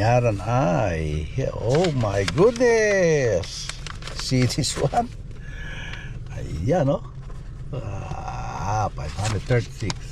binayaran ay, oh my goodness, see this one? Ayan, no? 536.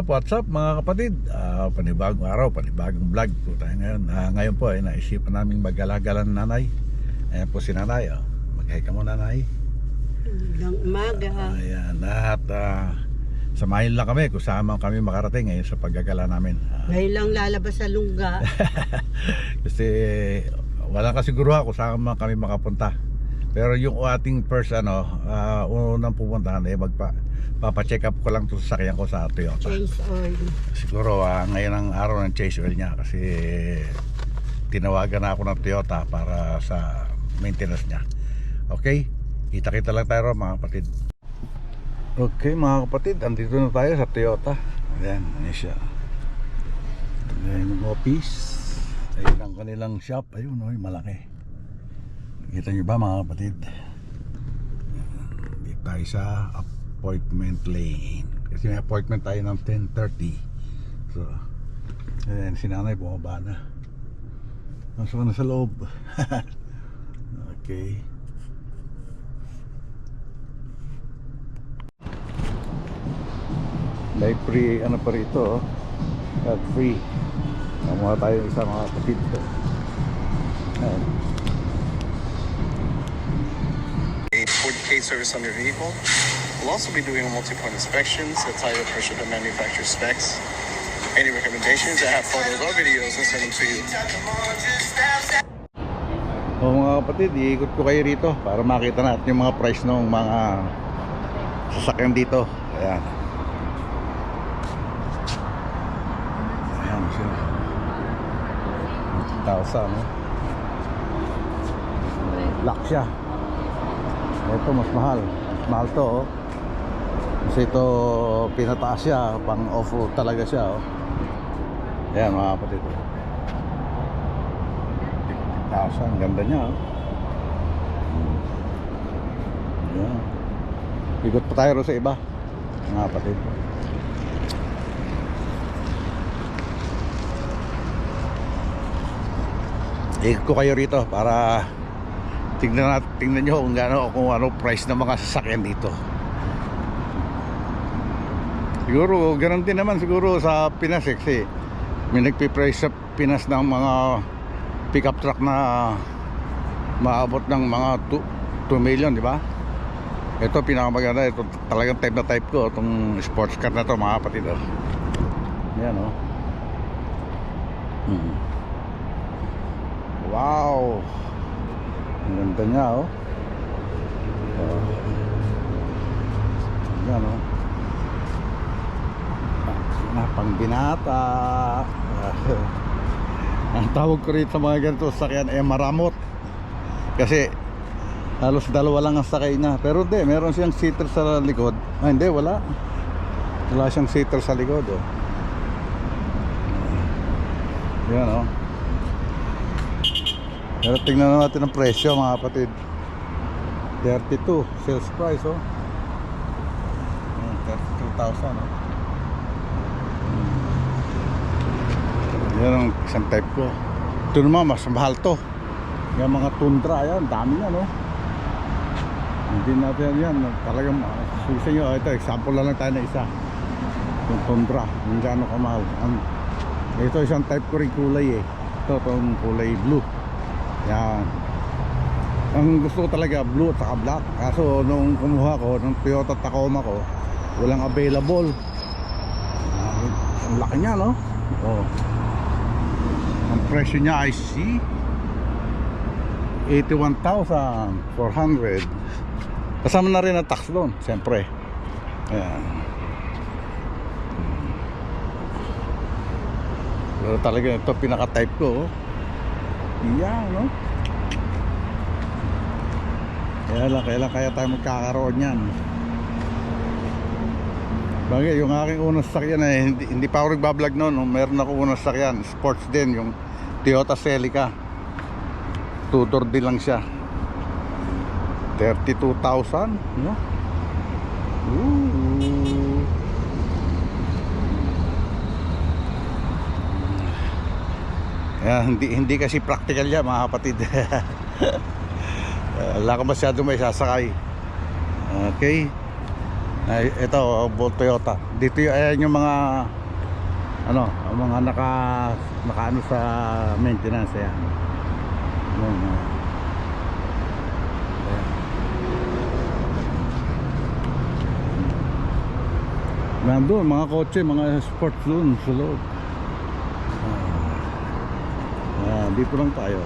What's up mga kapatid, panibagong araw, panibagong vlog po tayo ngayon. Ngayon po ay naisipan namin mag-galagalan nanay. Ayan po si nanay, mag-hi ka mo nanay. Magandang umaga. Ayan, at samahin lang kami kung saan kami makarating ngayon sa paggagala namin. Ngayon lang lalabas sa lungga. Kasi walang kasiguruhan kung saan kami makapunta. Pero yung ating first unang pupuntahan ay papacheck up ko lang ito sa sakyan ko sa Toyota. Change oil. Siguro ngayon ang araw ng change oil niya kasi tinawagan na ako ng Toyota para sa maintenance niya. Okay? Kita-kita lang tayo mga kapatid. Okay mga kapatid, andito na tayo sa Toyota. Ayan, ano siya. Ayan yung office. Ayun ang kanilang shop. Ayun, malaki. Kita nyo ba mga kapatid? Dito tayo sa appointment lane. Kasi may appointment tayo ng 10:30. So, ayan, si nanay bumaba na. Masok na sa loob. Okay. May free, pa rito, Cat free. Namuha tayo isa mga kapatid. Ayan. Ford K service on your vehicle. We'll also be doing multi-point inspections, the tire pressure, the manufacturer specs. Any recommendations, I have photos or videos and send them to you. Mga kapatid, iikot ko kayo rito para makita natin yung mga price ng mga sasakyan dito. Ayan. Ayan siya. 1,000, no? Black siya. Ito mas mahal. Mas mahal to, oh. Kasi ito pinataas siya, pang off-road talaga siya, oh. Ayan mga kapatid, 50,000, ganda niya, oh. Ayan. Ikot pa tayo sa iba mga kapatid. Ikot ko kayo rito para tingnan nyo kung ano price ng mga sasakyan dito. Siguro, ganun din naman siguro sa Pinas eh. Kasi may nagpiprice sa Pinas ng mga pickup truck na maabot ng mga 2 million, di ba? Ito pinakamaganda, ito talagang type na type ko, itong sports car na to mga kapatid. Oh. Yan oh. Wow, ang ganda niya oh. Yan oh. Pang binata. Ang tawag ko rin sa mga ganito sakyan ay maramot. Kasi halos dalawa lang ang sakay na. Pero hindi, meron siyang seater sa likod. Ah, hindi, wala. Wala siyang seater sa likod oh. Yan oh. Pero tingnan natin ang presyo mga kapatid. 32 sales price oh. 32,000 oh. Yan ang isang type ko. Ito naman mas mahal to. Yung mga Tundra, yan, dami na no. Hindi natin yan talagang susi nyo. Ito, example lang tayo na isa. Yung Tundra, yung gaano kamahal. Ito isang type ko rin kulay eh. Ito, itong kulay blue. Yan. Ang gusto ko talaga blue at saka black. Kaso nung kumuha ko ng Toyota Tacoma ko, walang available. Ang laki niya no. Oh. Ang presyo niya ay 81,400. Kasama na rin ang tax doon, siyempre. Ayan. Pero talaga ito pinaka-type ko. Oh. Yan, no? Kailan kaya tayo magkakaroon yan? Bagay, yung aking unang sasakyan eh, hindi pa ako nagbablog noon. Meron ako unang sasakyan, sports din, yung Toyota Celica. Two-door din lang siya. 32,000, no? Ooh. Hindi kasi practical yan mga kapatid. Wala ka masyado may sasakay. Okay. Ito Toyota. Dito ayan yung mga mga naka sa maintenance ayan. Nandun mga kotse, mga sports doon sa loob. Dito lang tayo.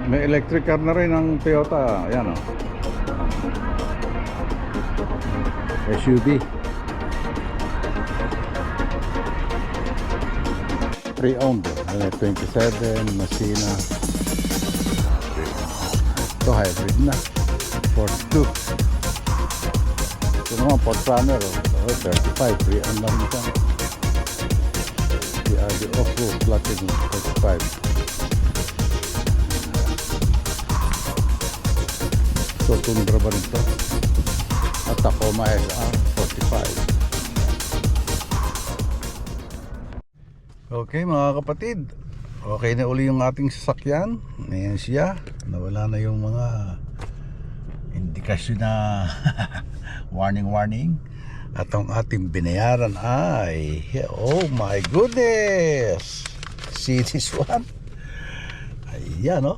May electric car na rin ang Toyota. Ayan o. SUV. Pre-owned. 27 Masina. Ito hybrid na. Fortwo. Ito naman Fortrunner. 35. Pre-owned lang ito. The off-road Platinum 35. So Tundra ba rin ito? At Tacoma SR 45. Okay mga kapatid, okay na uli yung ating sasakyan. Ayan siya. Nawala na yung mga indikasyon na warning. At ang ating binayaran ay, oh my goodness, see this one? Ayan no,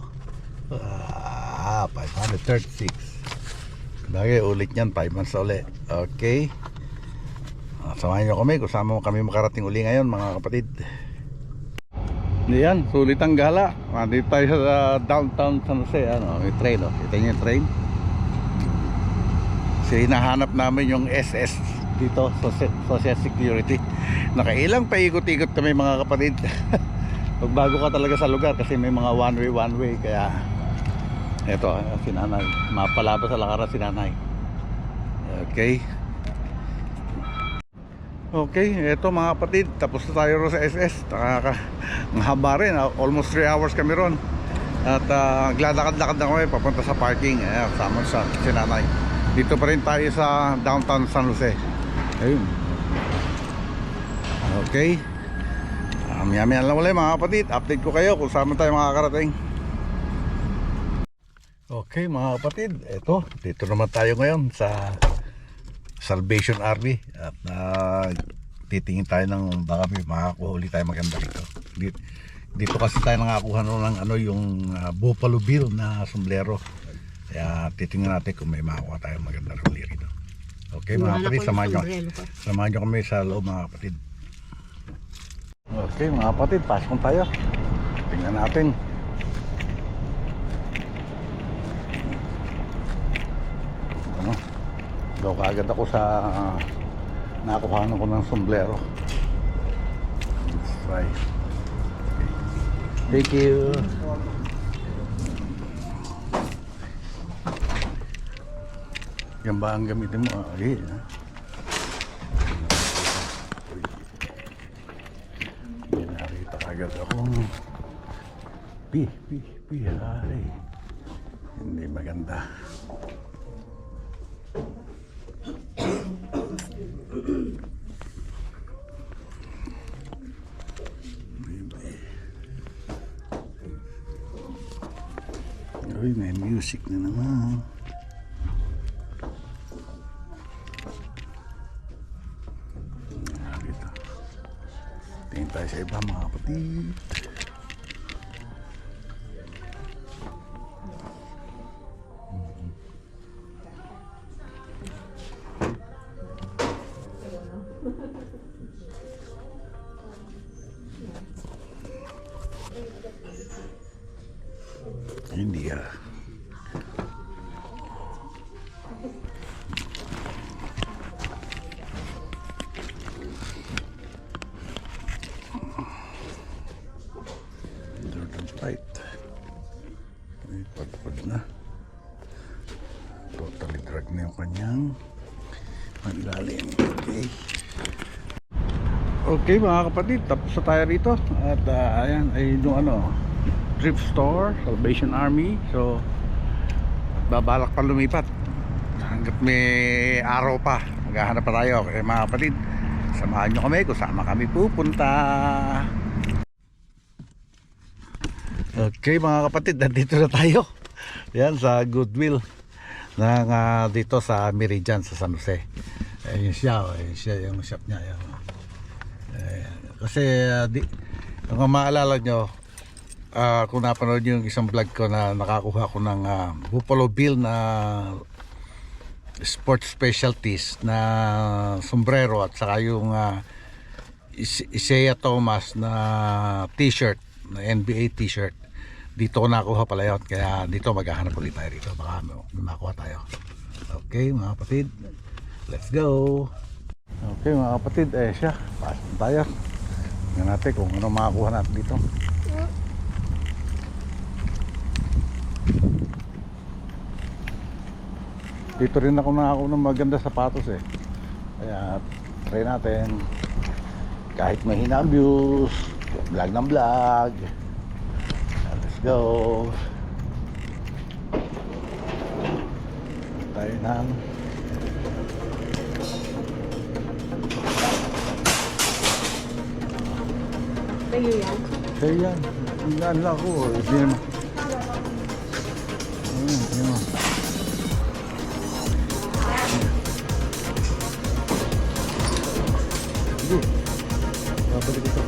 536. Lagi ulit yan, 5 months na uli. Okay, samahan nyo kami kung saan kami makarating uli ngayon mga kapatid. Ayan, sulit ang gala. Dito tayo sa downtown San Jose. May train oh. Kita nyo yung train. Kasi hinahanap namin yung SS dito, Social Security. Nakailang paikot-ikot kami mga kapatid. Pagbago ka talaga sa lugar kasi may mga one way. Kaya eto, si nanay, mapalabas sa lakaran si nanay. Okay, eto mga kapatid, tapos na tayo sa SS. Ang haba rin, almost 3 hours kami ron. At naglalakad-lakad na kami papunta sa parking. Sama sa si nanay. Dito pa rin tayo sa downtown San Jose. Ayun. Okay. Maya-maya lang ulit mga kapatid. Update ko kayo kung saan tayo makakarating. Okay mga kapatid, eto, dito naman tayo ngayon sa Salvation Army at titingin tayo ng baka may makakuha ulit tayo maganda rito. Dito kasi tayo nakakuha ng ano yung Buffalo Bill na sombrero. Kaya titingnan natin kung may makakuha tayo maganda ulit rito. Okay mga kapatid, samahan nyo kami sa loob mga kapatid. Okay mga kapatid, pasok tayo. Tingnan natin. Ano? Daw kaagad ako sa nakuhanan ko ng sombrero. Let's try. Okay. Thank you. Yan ba ang gamitin mo? Okay. Narita agad akong pi. Ay. Hindi maganda. Uy, may music na naman. Dito. Tingin tayo sa iba mga kapatid. India. Jordan Fight. May pagpag na. Totally drag na yung kanyang magilalim. Okay. Okay mga kapatid, tapos na tayo rito. At ayan, ay yung ano, thrift store, Salvation Army. So babalak pa lumipat hanggat may araw pa, maghahanap pa tayo. Kaya mga kapatid, samahan nyo kami kung saan kami pupunta. Okay mga kapatid, nandito na tayo. Yan sa Goodwill ng, dito sa Meridian sa San Jose. Ayun siya, yung shop niya. Yan. Kasi kung maalala nyo, kung napanood yung isang vlog ko na nakakuha ko ng Buffalo Bill na sports specialties na sombrero at saka yung Isaiah Thomas na t-shirt, na NBA t-shirt, dito ko nakuha pala yun. Kaya dito maghahanap ulit tayo rito, baka may makuha tayo. Okay mga kapatid, let's go. Okay mga kapatid, siya, pasok tayo. Tingnan natin kung ano makakuha natin dito. Dito rin ako nakakuha ng maganda sapatos Kaya try natin. Kahit mahina ang views, vlog ng vlog. Let's go. Tayo ng Kayo yan? kaya yan. Yan lang ako. Hindi naman. Hindi naman. Babalik ito.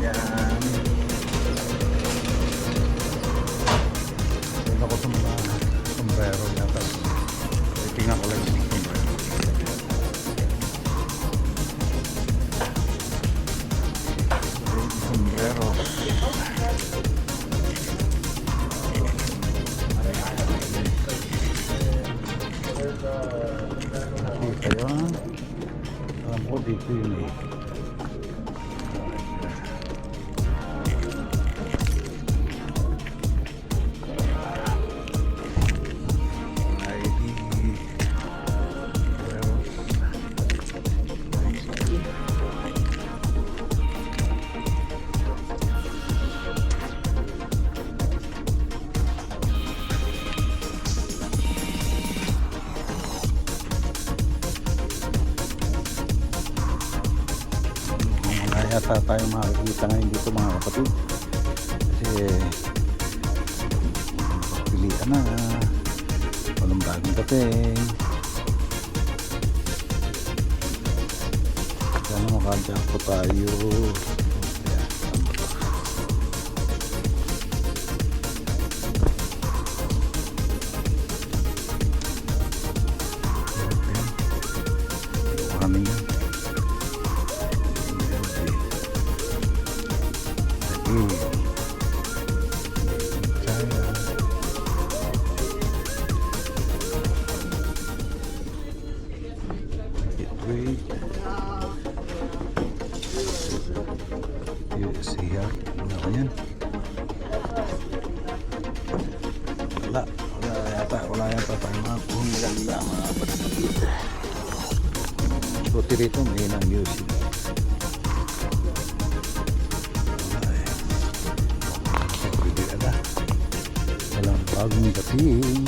Yan. Tingnan ko sa mga sombrero yata. Tingnan ko lang yung mga sombrero. Sombrero. Dito yun. Alam ko dito yun yata tayo makikita ngayon dito mga kapatid, kasi pilihan na walang bagong dating. Makadya po tayo. Ayan, saan ba to? Ayan. Ano yan? Wait. Siya. Ano ko yan? Wala yata tayo makakuhang maganda mga kapatid. Buti rito may na music. Walang bagong dating.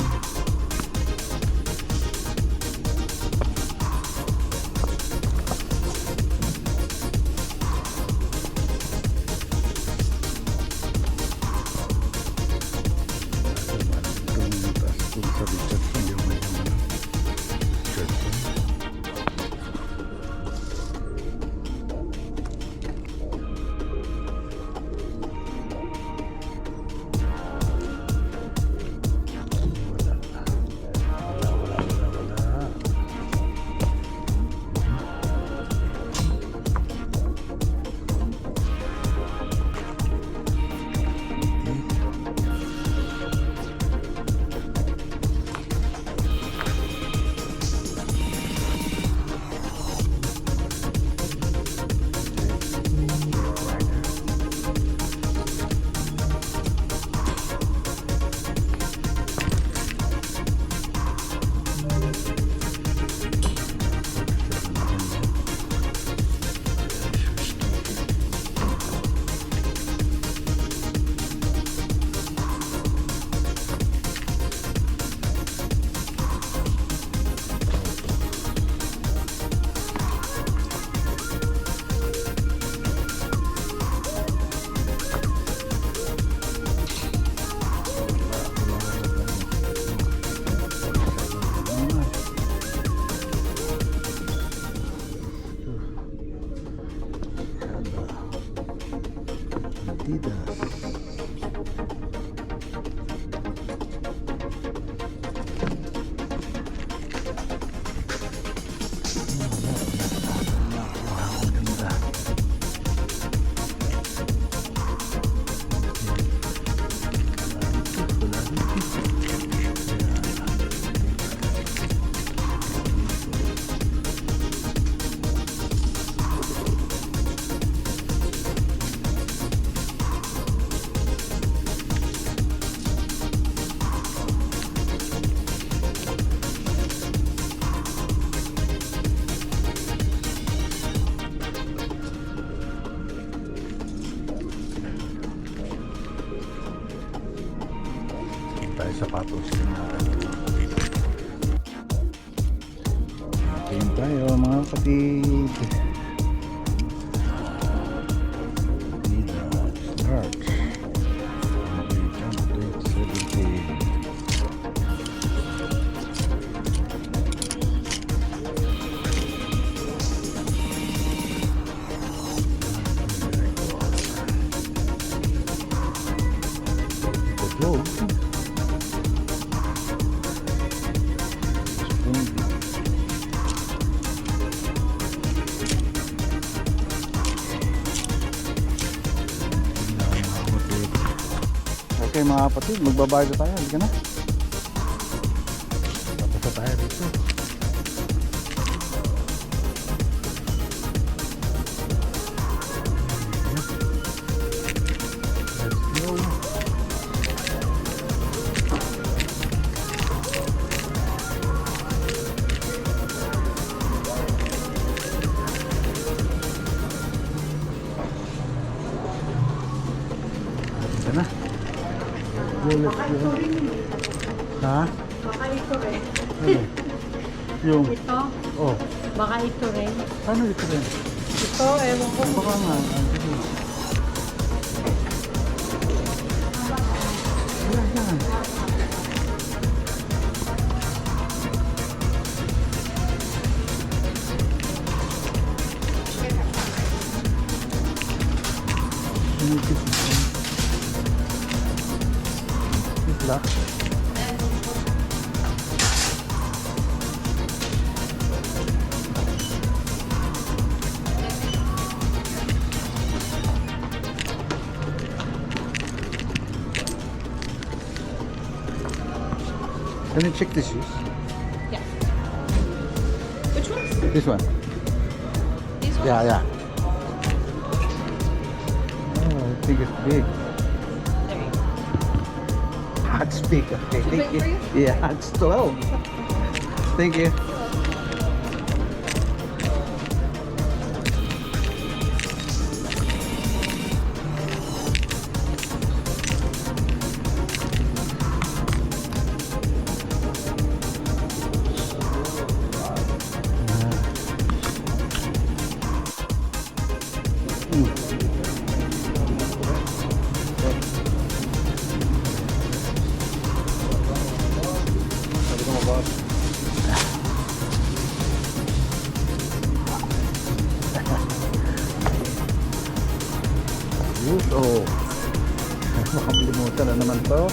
Tayo sapatos na tingin tayo mga kapatid. Start 17. Okay mga kapatid, magbabayad na tayo. Halika na. Tapos na tayo dito. Let's go. Halika na. Ha? Baka ito rin. Ano? Yung? Ito? Oh. Baka ito rin. Ano ito rin? Ito, ewan ko. Baka nga. Wala yan. Isla. Can you check the shoes? Yeah. Which ones? This one. These ones? Yeah. Oh, I think it's big. There you go. It's big. Okay, Too thank big for you? Yeah, it's 12. Thank you. Oh, makalimutan na naman to.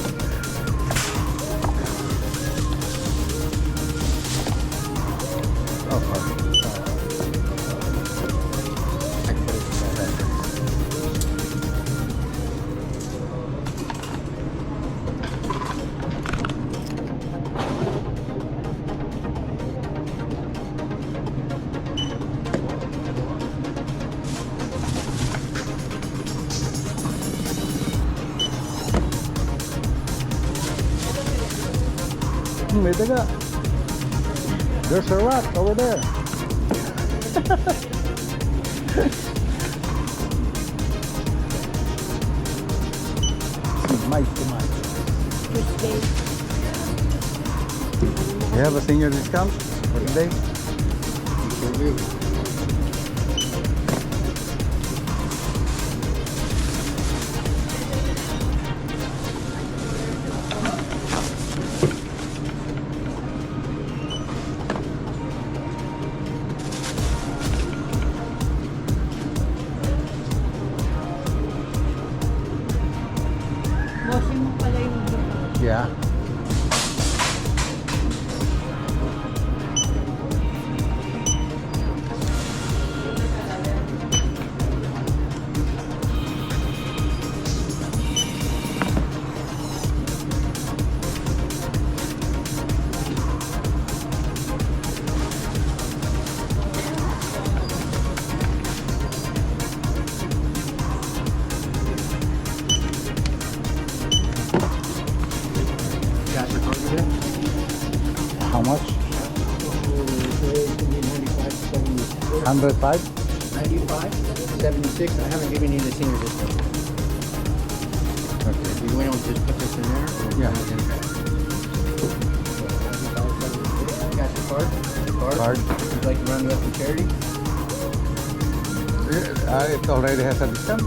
May daga. There's a rat over there. Mice. Tuesday. You have a senior discount for today? Sure do. Washing mo pala yung buka. Yeah. Got your card yet? How much? Today it's gonna be 95, 76. 105? 95, 76. I haven't given you the senior discount. Okay. You want to just put this in there? Or Yeah. put it in there? So, 95, 76. Got your card? Card. Would you like to round it up for charity? It already has a discount.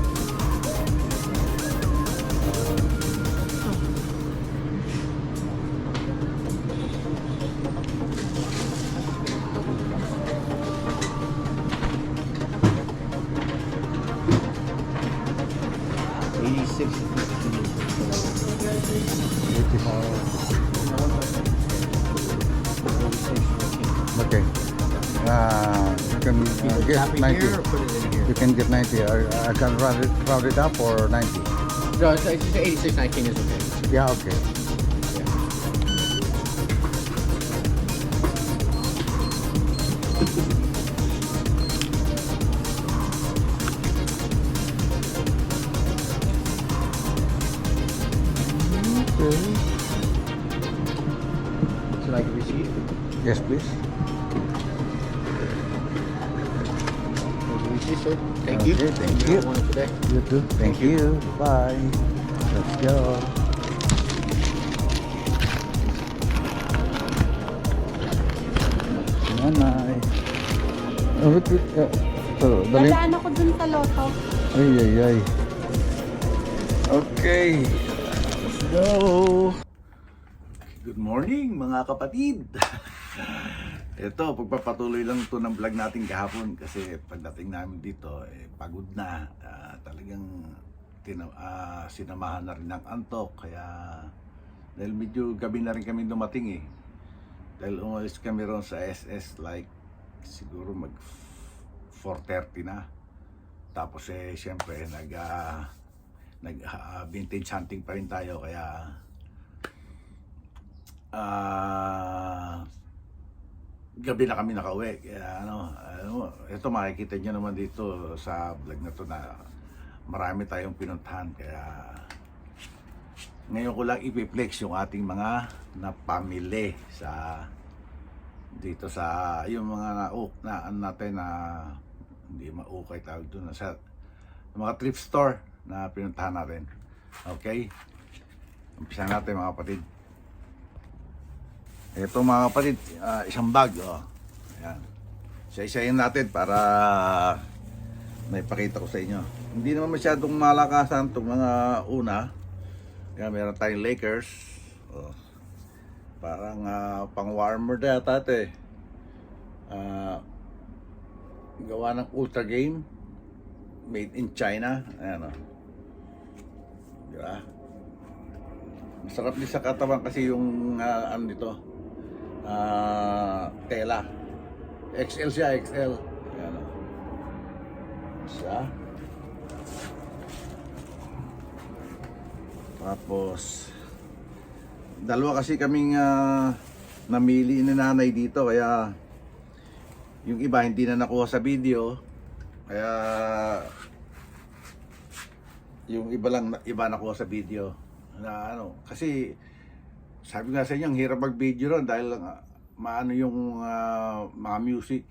Okay. You can get 90. Here or put it in here? You can get 90. I can round it up for 90. No, it's 86.19 is okay. Yeah, okay. Should I receipt? Yes, please. Receipt, sir. Thank Okay, you. thank have you. one today. You too. Thank you. Bye. Let's go. Nanay. Oh, wait. Dali. Dadaan ako dun sa loto. Ay. Okay. Let's go. Good morning mga kapatid. Ito, pagpapatuloy lang ito ng vlog natin kahapon kasi pagdating namin dito, pagod na. Talagang sinamahan na rin ng antok. Kaya dahil medyo gabi na rin kami dumating eh. Dahil umalis kami ron sa SS like siguro mag 4:30 na. Tapos siyempre vintage hunting pa rin tayo, kaya gabi na kami nakauwi. Kaya ito makikita nyo naman dito sa vlog na to na marami tayong pinuntahan. Kaya ngayon ko lang ipiplex yung ating mga napamili sa dito sa yung mga natin na hindi maukay tawag doon sa mga thrift store na pinuntahan natin. Okay? Umpisa natin mga kapatid. Ito mga kapatid, isang bag. Oh. Ayan. Isa-isayin natin para maipakita ko sa inyo. Hindi naman masyadong malakasan itong mga una. Ayan, meron tayong Lakers. Oh. Parang pang warmer na yata ito eh. Gawa ng Ultra Game. Made in China. Ayan o. Diba? Masarap din sa katawan kasi yung ano nito. Tela. XL siya, XL. Ayan o. Isa. Tapos dalawa kasi kaming namili ni nanay dito, kaya yung iba hindi na nakuha sa video, kaya yung iba nakuha sa video na kasi sabi nga sa inyo ang hirap mag video ron dahil maano yung mga music.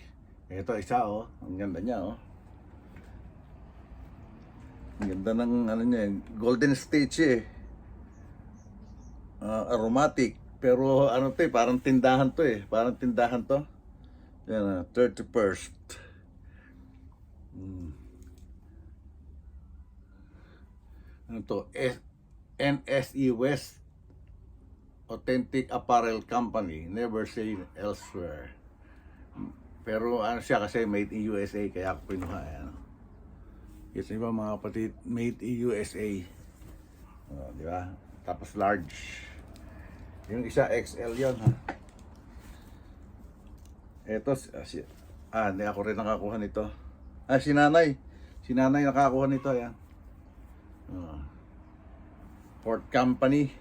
Ito isa ang ganda niya ang ganda ng niya, golden stage aromatic, pero parang tindahan to yan, 31st. Ano to? NSE West Authentic Apparel Company, never seen elsewhere. Pero siya kasi made in USA, kaya ako pinuha. Yes, iba mga kapatid, made in USA. Di ba? Tapos large. Yung isa XL yon ha. Ito, hindi ako rin nakakuha nito. Si nanay. Si nanay nakakuha nito, yan. Ford Company.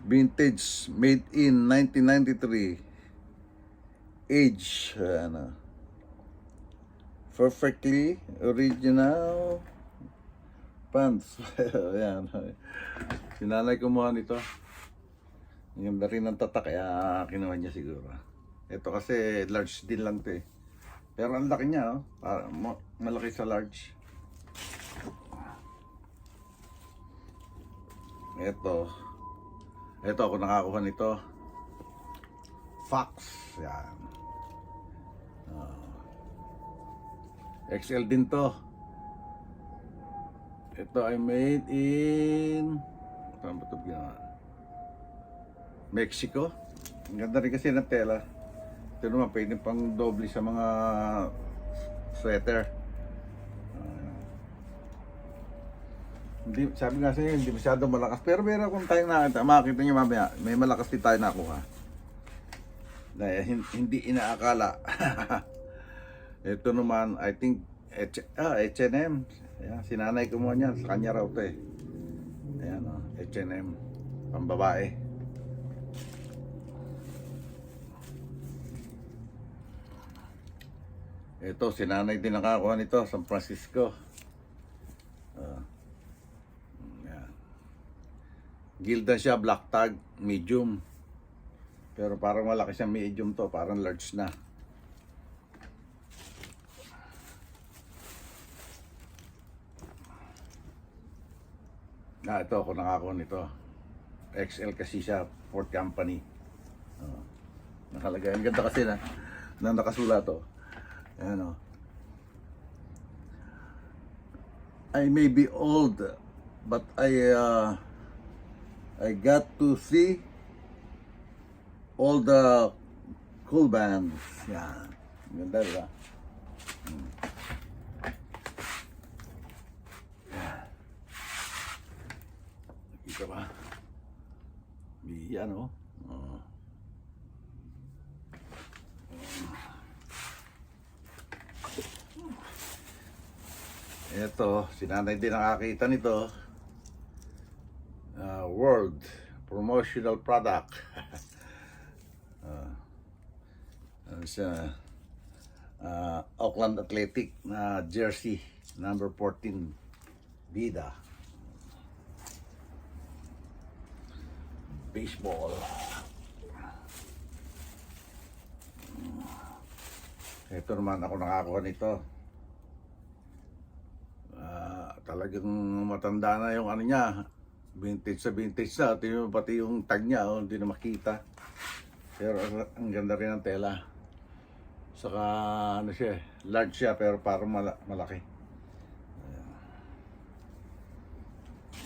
Vintage, made in 1993. Age, perfectly original pants. Yan. Si nanay kumuha nito. Yung rin ng tatak, kaya kinuha niya siguro. Ito kasi large din lang to eh. Pero ang laki niya, malaki sa large. Ito ako nakakuha nito. Fox. Yan. XL din to. Ito ay made in Mexico. Ang ganda rin kasi ng tela. Ito naman pwede pang doble sa mga sweater. Hindi, sabi nga sa inyo, hindi masyadong malakas. Pero meron akong tayong nakita. Makikita nyo mamaya, may malakas din tayo nakuha. Dahil hindi inaakala. Ito naman, I think, H&M. Ayan, sinanay ko mo niyan. Sa kanya raw ito eh. Ayan H&M. Pambabae. Ito, sinanay din nakakuha nito, San Francisco. Gilda siya, black tag, medium. Pero parang malaki siya, medium to, parang large na. Ito ako nakakuha nito. XL kasi siya, Ford Company. Nakalagay. Ang ganda kasi na nakasulat to. Ayan I may be old, but I got to see all the cool bands. Yan. Ganda, diba? Yan. Yan oh. Ito, si nanay din nakakita nito. World Promotional Product. Ano siya? Auckland Athletic na jersey number 14 Vida. Baseball. Ito naman ako nakakuha nito. Talagang matanda na yung ano niya. Vintage na. Pati yung tag niya, hindi na makita. Pero ang ganda rin ng tela. Saka ano siya, large siya pero parang malaki.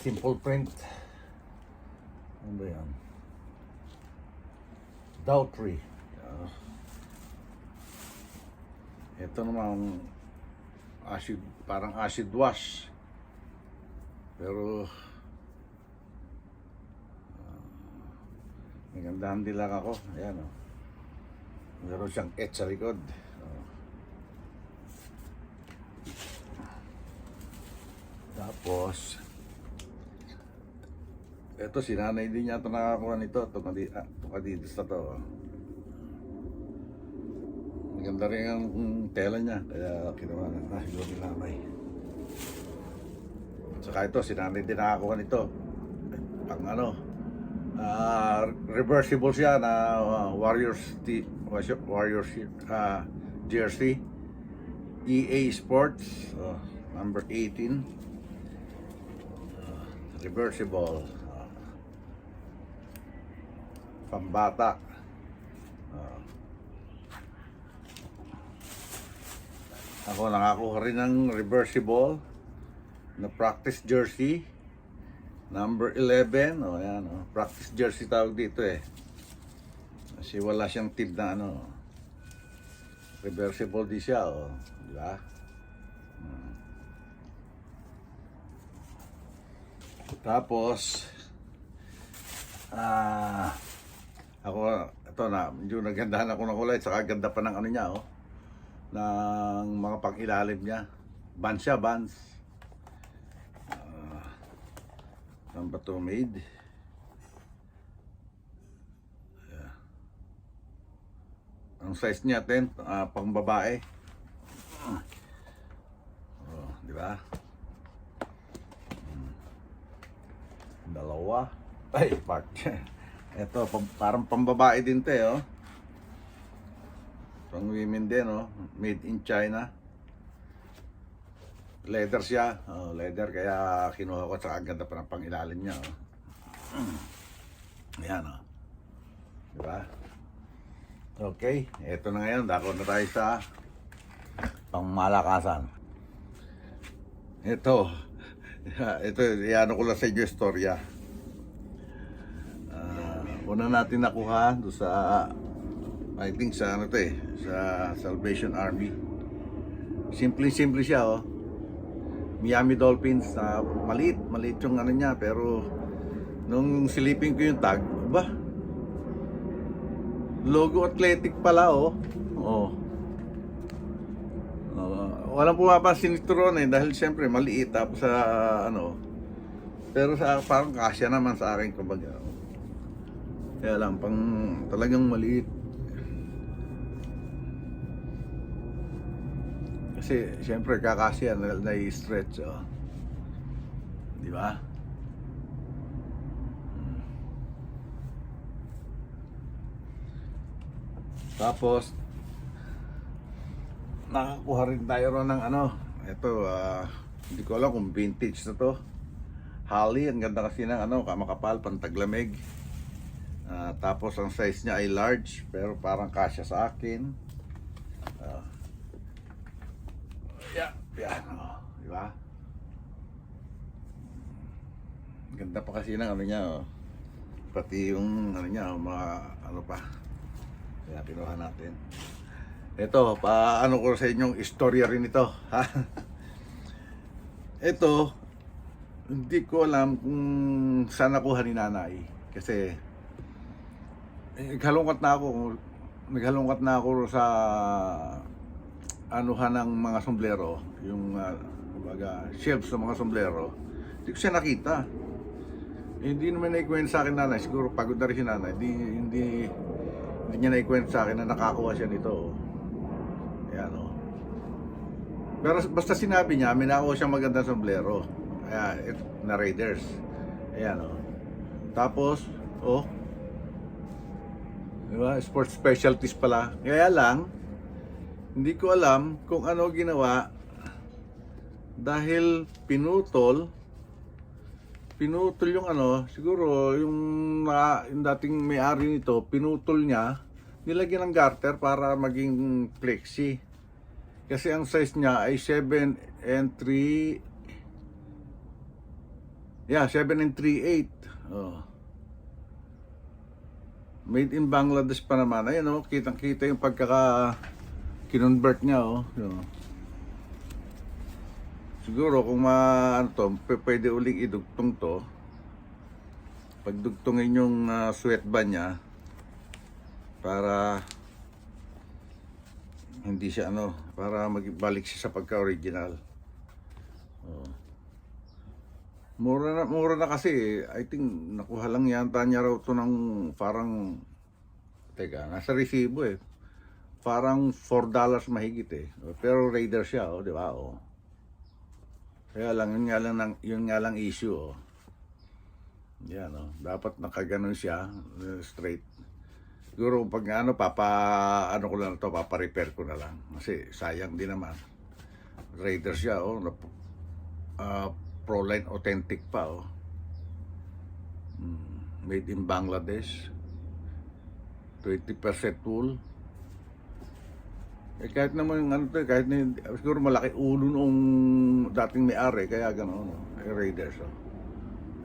Simple print. Ano ba yan? Daughtry. Ito naman acid, parang acid wash. Pero nagandahan din lang ako. Ayan o. Meron siyang etch sa likod. Tapos ito, si nanay din yata nakakuha nito. Itong Adidas na to. Maganda rin ang tela niya. Kaya kinuha na siguro ni nanay. At saka ito, si nanay din nakakuha nito. Pang ano, reversible siya na Warriors jersey. EA Sports, number 18. Reversible. Pambata. Ako nakakuha rin ng reversible na practice jersey number 11. Ayan, practice jersey tawag dito eh. Kasi wala siyang tip na ano. Reversible di siya, di ba? Tapos ako, ito na, medyo nagandahan ako ng kulay, saka ganda pa ng ano niya, ng mga pang-ilalim niya. Vans siya, Vans. Saan ba ito made? Ang size niya, pang babae. Di ba? Dalawa. Ay, part. Ito, parang pambabae din ito, Pang women din, Made in China. Leather siya. Leather, kaya kinuha ko sa ganda pa ng pangilalim niya, Ayan, Diba? Okay, ito na ngayon. Dako na tayo sa pangmalakasan. Ito, iano ko lang sa inyo istorya. Una natin nakuha doon sa, I think sa ano to sa Salvation Army. Simple siya, Miami Dolphins, maliit yung ano niya, pero nung silipin ko yung tag, logo athletic pala, walang pumapansin nito ron dahil siyempre maliit, tapos sa pero sa parang kasya naman sa akin, kumbaga. Kaya lang, talagang maliit. Kasi siyempre kakasya na i-stretch, di ba? Tapos nakakuha rin tayo ron ng ito, hindi ko alam kung vintage na to. Holly, ang ganda kasi ng makapal, pantaglamig. Tapos ang size niya ay large, pero parang kasya sa akin. Yan, di ba? Ganda pa kasi ng niya, pati yung niya, mga pa. Kaya pinuha natin. Ito, paano ko sa inyong istorya rin ito, ha? Ito, hindi ko alam kung saan nakuha ni nanay. Kasi naghalungkat na ako sa anuhan ng mga sombrero, yung kumbaga shelves ng mga sombrero. Hindi ko siya nakita. Hindi naman naikwento sa akin nanay, siguro pagod na rin si nanay. Hindi niya naikwento sa akin na nakakuha siya nito. Ayan o. Pero basta sinabi niya, may nakuha siyang magandang sombrero. Na Raiders. Ayan o. Tapos, diba? Sports specialties pala. Kaya lang, hindi ko alam kung ano ginawa dahil pinutol yung siguro yung dating may-ari nito, pinutol niya, nilagyan ng garter para maging flexi. Kasi ang size niya ay 7 and 3 7 and 3/8. Made in Bangladesh pa naman. Ayan kitang-kita yung kinonvert niya Siguro kung pwede uling idugtong to. Pagdugtongin yung sweatband niya para hindi siya para magbalik siya sa pagka-original. Mura na kasi. I think nakuha lang yata niya raw to ng parang nasa resibo Parang $4 mahigit Pero Raider siya di ba Kaya lang yun nga lang issue Yan dapat nakaganon siya straight. Siguro pag ko lang to, papa-repair ko na lang kasi sayang din naman. Raider siya Proline authentic pa made in Bangladesh, 20% wool. Kahit naman kahit siguro malaki ulo nung dating may-ari kaya gano'n Raiders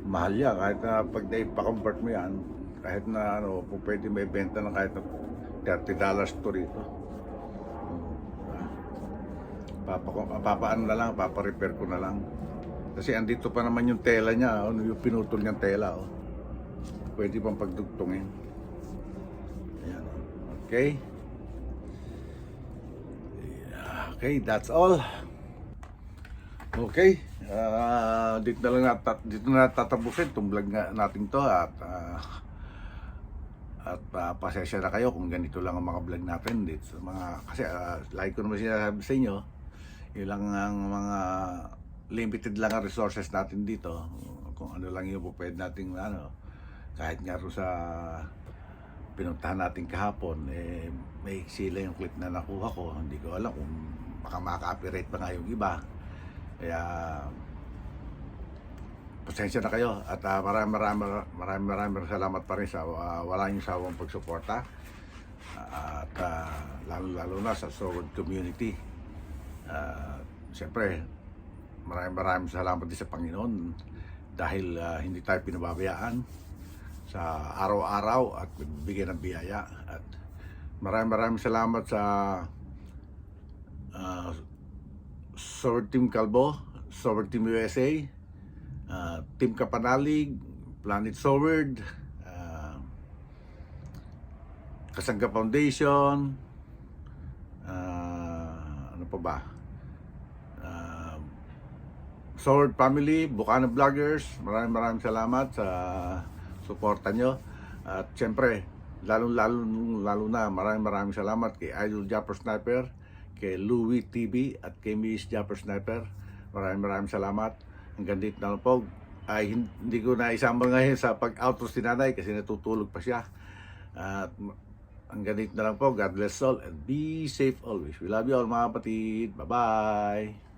mahal yan kahit na pag pa-convert mo yan kahit na kung pwede may benta ng kahit na $30 to rito. Papaano na lang, papa-repair ko na lang kasi andito pa naman yung tela niya yung pinutol niyang tela pwede pang pagdugtungin. Ayan. Okay, that's all. Okay, dito na tatapusin itong vlog natin to at pasensya na kayo kung ganito lang ang mga vlog natin dito kasi like ko naman sinasabi sa inyo, yun lang ang mga limited lang ang resources natin dito, kung ano lang yung pwede natin kahit nga sa pinuntahan natin kahapon may sila yung clip na nakuha ko, hindi ko alam kung baka maka-copyright pa nga yung iba. Kaya pasensya na kayo at maraming salamat pa rin sa wala niyong sawang pagsuporta at lalo na sa Sword community. Siyempre maraming salamat din sa Panginoon dahil hindi tayo pinababayaan sa araw-araw at bigyan ng biyaya. At maraming salamat sa Sword Team Calbo, Sword Team USA, Team Kapanalig, Planet Sword, Kasangga Foundation, ano pa ba? Sword Family, Bukana Vloggers, maraming salamat sa suporta nyo. At syempre, lalo na maraming salamat kay Idol Japper Sniper, kay Louie TV at kay Miss Japper Sniper. Maraming salamat. Hanggang dito na lang po. Ay hindi ko na isama ngayon sa pag-outro si nanay kasi natutulog pa siya. At hanggang dito na lang po. God bless all and be safe always. We love you all mga kapatid. Bye-bye.